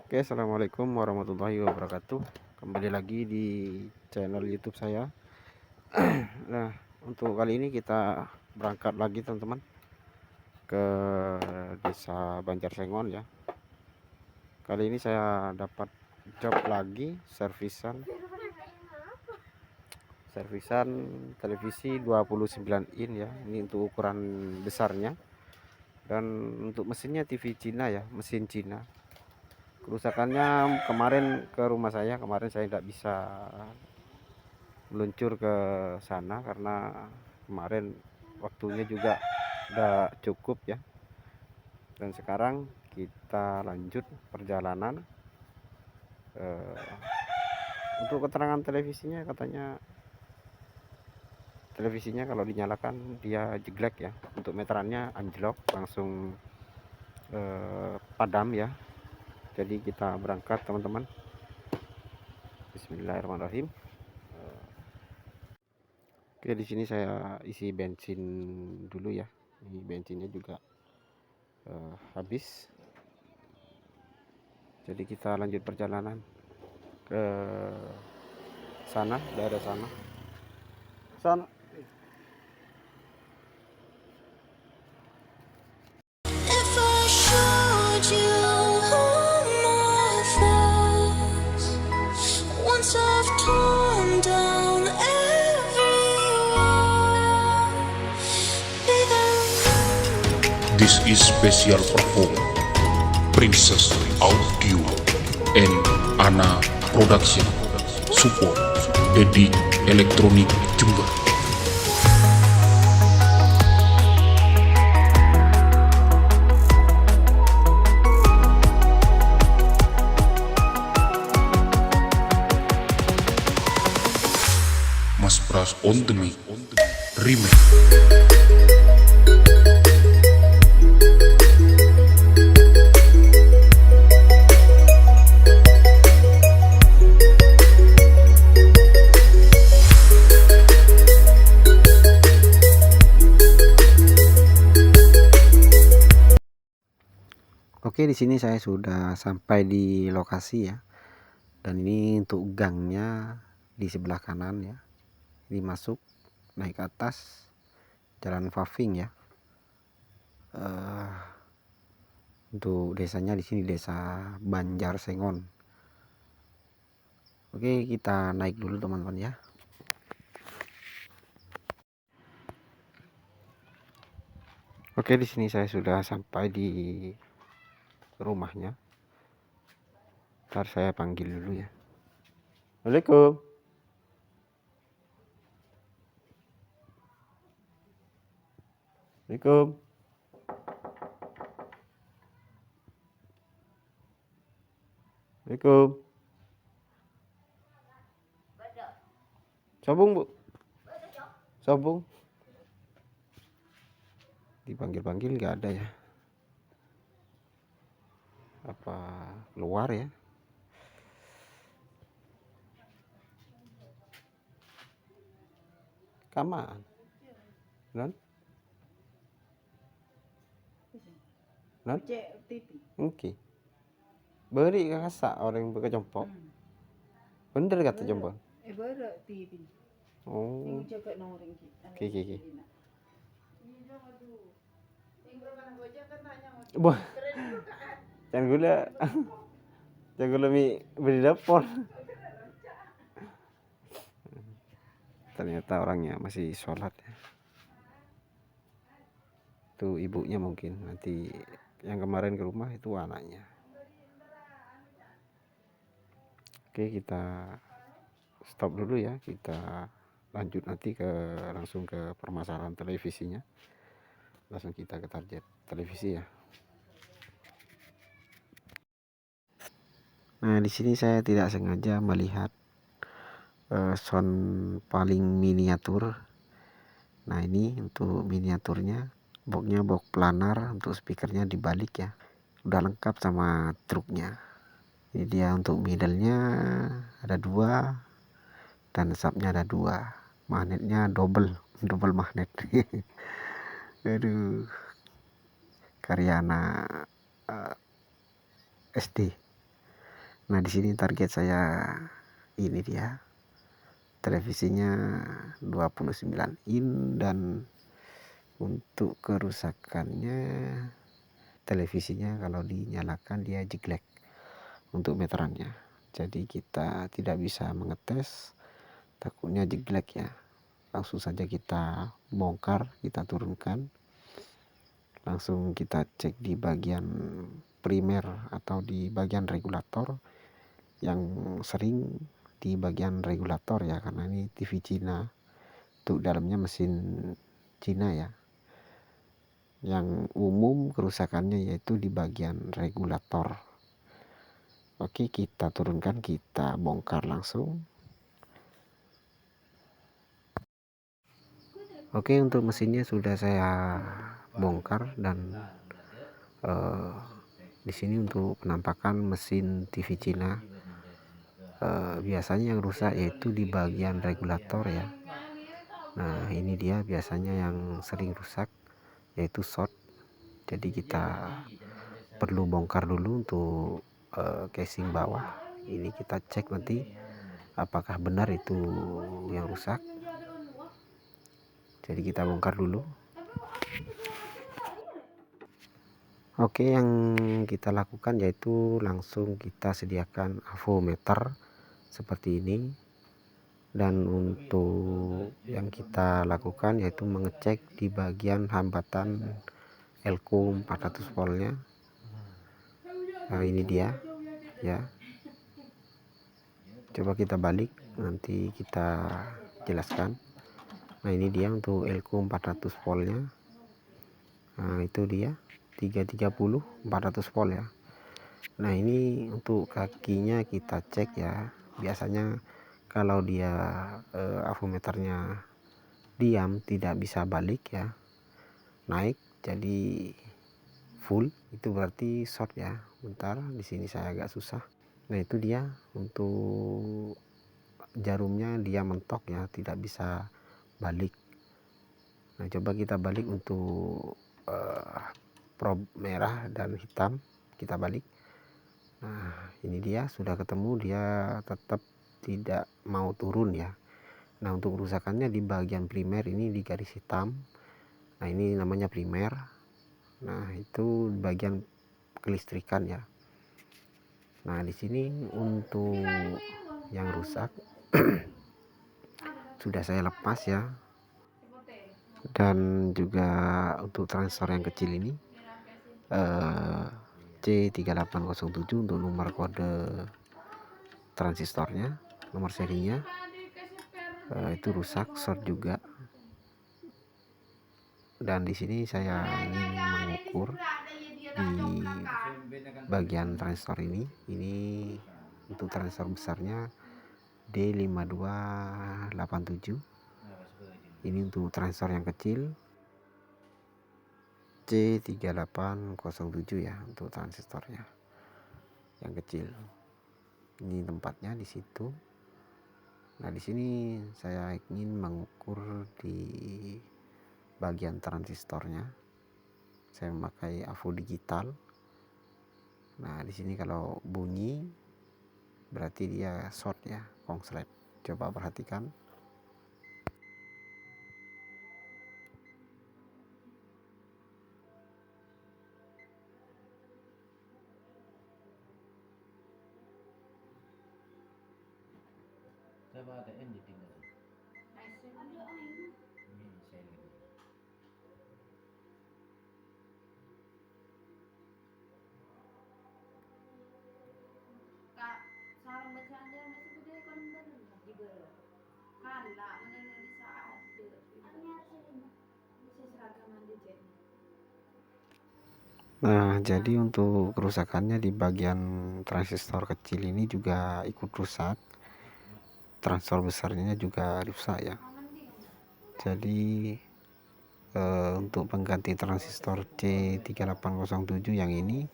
Oke, assalamualaikum warahmatullahi wabarakatuh. Kembali lagi di channel YouTube saya. Nah, untuk kali ini kita berangkat lagi teman-teman ke desa Banjarsengon ya. Kali ini saya dapat job lagi servisan televisi 29 in ya. Ini untuk ukuran besarnya. Dan untuk mesinnya TV Cina ya, mesin Cina. Kerusakannya kemarin ke rumah saya, kemarin saya tidak bisa meluncur ke sana karena kemarin waktunya juga udah cukup ya. Dan sekarang kita lanjut perjalanan. Untuk keterangan televisinya, katanya televisinya kalau dinyalakan dia jeglek ya, untuk meterannya anjlok, langsung padam ya. Jadi kita berangkat teman-teman. Bismillahirrahmanirrahim. Oke, di sini saya isi bensin dulu ya. Ini bensinnya juga habis. Jadi kita lanjut perjalanan ke sana, daerah sana. If I showed you all my flaws, once I've torn down every wall, This is special perform Princess Audio and Ana Production. Support Edi Elektronik Jember. Mas Pras on the mic remake. Oke, di sini saya sudah sampai di lokasi ya. Dan ini untuk gangnya di sebelah kanan ya. Ini masuk, naik ke atas, jalan paving ya. Untuk desanya di sini desa Banjarsengon. Oke, kita naik dulu teman-teman ya. Oke, di sini saya sudah sampai di rumahnya. Ntar saya panggil dulu ya. Assalamualaikum. Assalamualaikum. Assalamualaikum. Sobung bu. Sobung. Dipanggil-panggil nggak ada ya. Apa keluar ya? Kaman. Non? Non? Oke. Beri kasak orang berkejompok. Bener kata jompok. Oh. Oke. Wah. Jangan gula. Jangan gula mi beri dapur. Ternyata orangnya masih sholat ya. Itu ibunya mungkin, nanti yang kemarin ke rumah itu anaknya. Oke, kita stop dulu ya, kita lanjut nanti langsung ke permasalahan televisinya. Langsung kita ke target televisi ya. Nah, di sini saya tidak sengaja melihat sound paling miniatur. Nah, ini untuk miniaturnya, boxnya box planar, untuk speakernya dibalik ya. Udah lengkap sama truknya. Ini dia untuk middle-nya ada 2 dan subnya ada 2. Magnetnya double magnet. Aduh, karya anak SD. Nah di sini target saya, ini dia televisinya 29 in, dan untuk kerusakannya televisinya kalau dinyalakan dia jeglek untuk meterannya, jadi kita tidak bisa mengetes, takutnya jeglek ya. Langsung saja kita bongkar, kita turunkan, langsung kita cek di bagian primer atau di bagian regulator, yang sering di bagian regulator ya, karena ini TV Cina, untuk dalamnya mesin Cina ya. Yang umum kerusakannya yaitu di bagian regulator. Oke, kita turunkan, kita bongkar langsung. Oke, untuk mesinnya sudah saya bongkar, dan di sini untuk penampakan mesin TV Cina, biasanya yang rusak yaitu di bagian regulator ya. Nah ini dia biasanya yang sering rusak, yaitu short. Jadi kita perlu bongkar dulu untuk casing bawah. Ini kita cek nanti apakah benar itu yang rusak. Jadi kita bongkar dulu. Oke, yang kita lakukan yaitu langsung kita sediakan avometer seperti ini. Dan untuk yang kita lakukan yaitu mengecek di bagian hambatan elko 400 voltnya. Nah ini dia ya, coba kita balik, nanti kita jelaskan. Nah ini dia untuk elko 400 voltnya. Nah itu dia 330 400 volt ya. Nah ini untuk kakinya kita cek ya. Biasanya kalau dia avometernya diam, tidak bisa balik ya, naik jadi full, itu berarti short ya. Bentar, di sini saya agak susah. Nah itu dia untuk jarumnya, dia mentok ya, tidak bisa balik. Nah coba kita balik untuk prob merah dan hitam, kita balik. Nah ini dia sudah ketemu, dia tetap tidak mau turun ya. Nah untuk kerusakannya di bagian primer ini di garis hitam. Nah ini namanya primer. Nah itu bagian kelistrikan ya. Nah di sini untuk yang rusak sudah saya lepas ya. Dan juga untuk transistor yang kecil ini C3807 untuk nomor kode transistornya, nomor serinya, itu rusak, short juga. Dan di sini saya ingin mengukur di bagian transistor ini untuk transistor besarnya D5287. Ini untuk transistor yang kecil C3807 ya, untuk transistornya yang kecil. Ini tempatnya di situ. Nah di sini saya ingin mengukur di bagian transistornya. Saya memakai avo digital. Nah di sini kalau bunyi berarti dia short ya, konslet. Coba perhatikan. Coba ada yang ditinggal. Kak, sarang bacanya masih gede kon bener di bawah. Kala menurut di saat bisa seragaman di jet. Nah jadi untuk kerusakannya di bagian transistor kecil ini juga ikut rusak. Transistor besarnya juga rusak ya. Jadi untuk pengganti transistor C3807 yang ini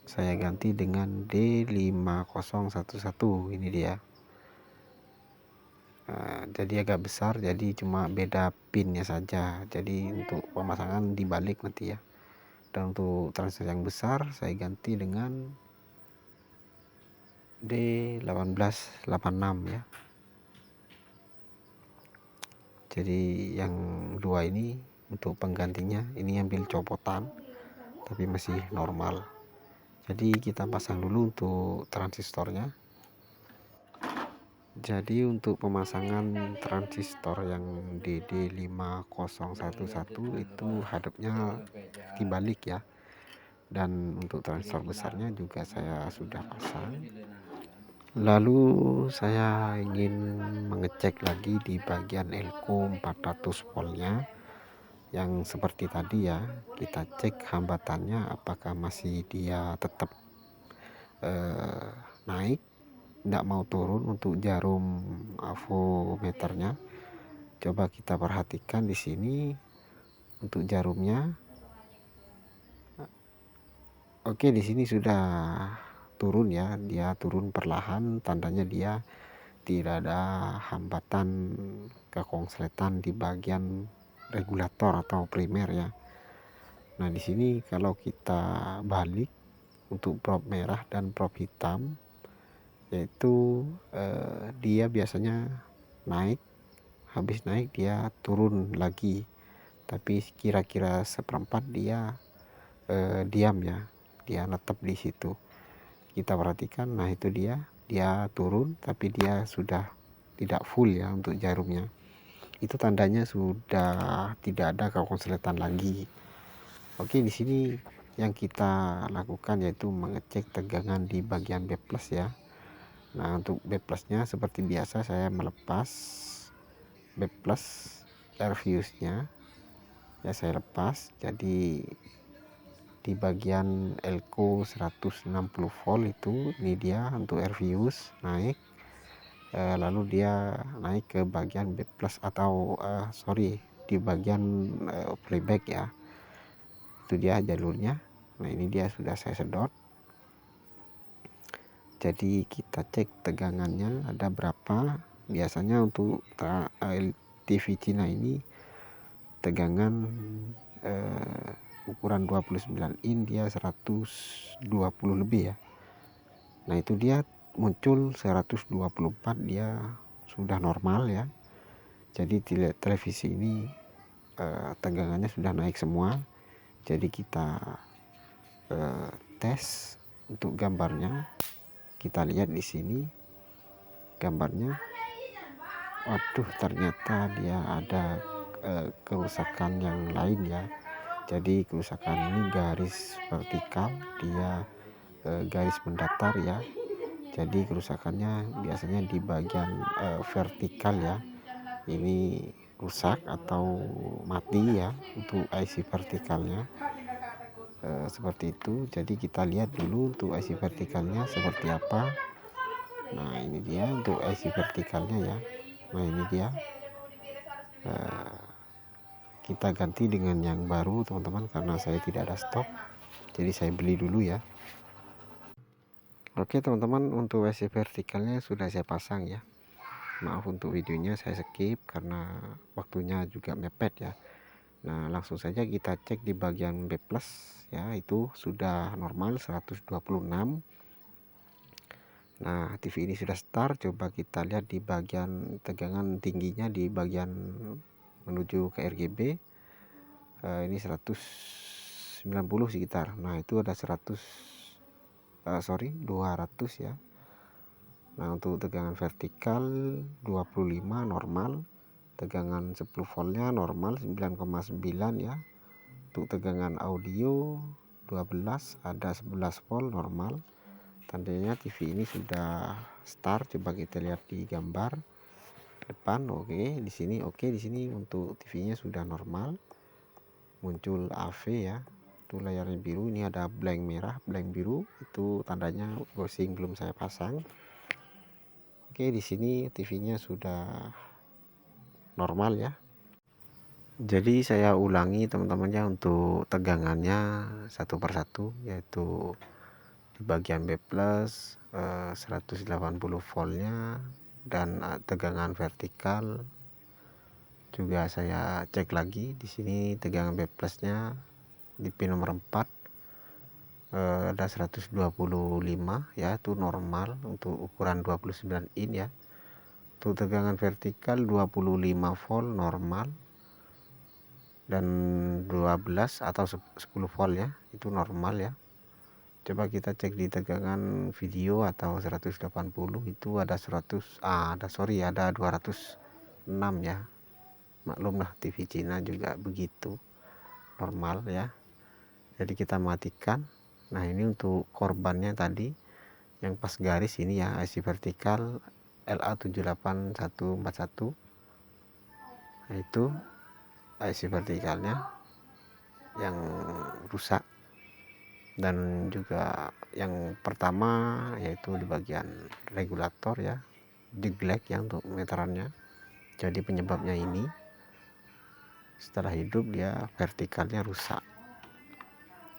saya ganti dengan D5011. Ini dia. Jadi agak besar, jadi cuma beda pinnya saja. Jadi untuk pemasangan dibalik nanti ya. Dan untuk transistor yang besar saya ganti dengan D1886 ya. Jadi yang dua ini untuk penggantinya, ini ambil copotan tapi masih normal. Jadi kita pasang dulu untuk transistornya. Jadi untuk pemasangan transistor yang DD5011 itu hadapnya dibalik ya. Dan untuk transistor besarnya juga saya sudah pasang. Lalu saya ingin mengecek lagi di bagian elko 400 voltnya yang seperti tadi ya. Kita cek hambatannya apakah masih dia tetap naik, tidak mau turun. Untuk jarum avometernya coba kita perhatikan di sini untuk jarumnya. Oke, di sini sudah turun ya, dia turun perlahan, tandanya dia tidak ada hambatan kekonsletan di bagian regulator atau primer ya. Nah, di sini kalau kita balik untuk prob merah dan prob hitam, yaitu dia biasanya naik, habis naik dia turun lagi, tapi kira-kira seperempat dia diam ya, dia tetap di situ. Kita perhatikan, nah itu dia turun tapi dia sudah tidak full ya untuk jarumnya. Itu tandanya sudah tidak ada kekonsletan lagi. Oke, di sini yang kita lakukan yaitu mengecek tegangan di bagian B+ ya. Nah, untuk B+ nya seperti biasa saya melepas B+ air fuse-nya ya, saya lepas. Jadi di bagian elko 160 volt itu, ini dia untuk air fuse naik, lalu dia naik ke bagian B+ atau di bagian playback ya. Itu dia jalurnya. Nah, ini dia sudah saya sedot. Jadi kita cek tegangannya ada berapa. Biasanya untuk TV Cina ini tegangan ukuran 29 in dia 120 lebih ya. Nah, itu dia muncul 124, dia sudah normal ya. Jadi televisi ini tegangannya sudah naik semua. Jadi kita tes untuk gambarnya. Kita lihat di sini gambarnya. Waduh, ternyata dia ada kerusakan yang lain ya. Jadi kerusakan ini garis vertikal, dia garis mendatar ya. Jadi kerusakannya biasanya di bagian vertikal ya. Ini rusak atau mati ya untuk IC vertikalnya. Seperti itu. Jadi kita lihat dulu untuk IC vertikalnya seperti apa. Nah, ini dia untuk IC vertikalnya ya. Nah, ini dia. Kita ganti dengan yang baru teman-teman, karena saya tidak ada stok, jadi saya beli dulu ya. Oke teman-teman, untuk IC vertikalnya sudah saya pasang ya. Maaf untuk videonya saya skip karena waktunya juga mepet ya. Nah, langsung saja kita cek di bagian B+ ya, itu sudah normal 126. Nah, TV ini sudah start. Coba kita lihat di bagian tegangan tingginya di bagian menuju ke RGB. Ini 190 sekitar. Nah, itu ada 200 ya. Nah, untuk tegangan vertikal 25 normal, tegangan 10 voltnya normal 9,9 ya. Untuk tegangan audio 12, ada 11 volt normal. Tandanya TV ini sudah start. Coba kita lihat di gambar depan. Oke, di sini oke, di sini untuk TV-nya sudah normal. Muncul AV ya. Itu layarnya biru, ini ada blank merah, blank biru, itu tandanya ghosting belum saya pasang. Oke, di sini TV-nya sudah normal ya. Jadi saya ulangi teman-temannya untuk tegangannya satu persatu, yaitu di bagian B+ 180 voltnya, dan tegangan vertikal juga saya cek lagi. Di sini tegangan B+ nya di pin nomor 4 ada 125 ya, itu normal untuk ukuran 29 in ya. Untuk tegangan vertikal 25 volt normal, dan 12 atau 10 volt ya, itu normal ya. Coba kita cek di tegangan video atau 180, itu ada 206 ya. Maklumlah TV Cina juga begitu, normal ya. Jadi kita matikan. Nah, ini untuk korbannya tadi yang pas garis ini ya, IC vertikal LA78141. Nah, itu IC vertikalnya yang rusak. Dan juga yang pertama yaitu di bagian regulator ya, jeglek ya untuk meterannya. Jadi penyebabnya ini setelah hidup dia vertikalnya rusak.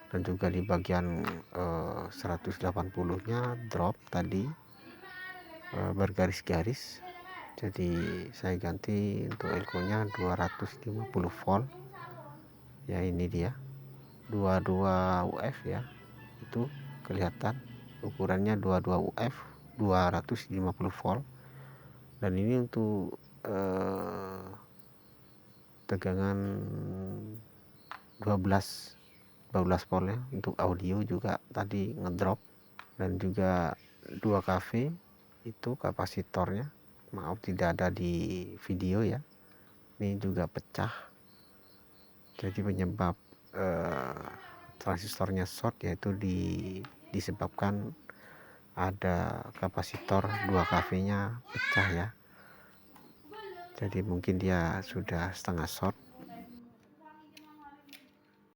Dan juga di bagian 180 nya drop tadi bergaris-garis. Jadi saya ganti untuk elko nya 250 volt ya, ini dia 22 UF ya, itu kelihatan ukurannya 22 UF 250 volt. Dan ini untuk tegangan 12 volt ya. Untuk audio juga tadi ngedrop. Dan juga 2 kV itu kapasitornya, maaf tidak ada di video ya, ini juga pecah. Jadi penyebab transistornya short yaitu disebabkan ada kapasitor 2 kV nya pecah ya. Jadi mungkin dia sudah setengah short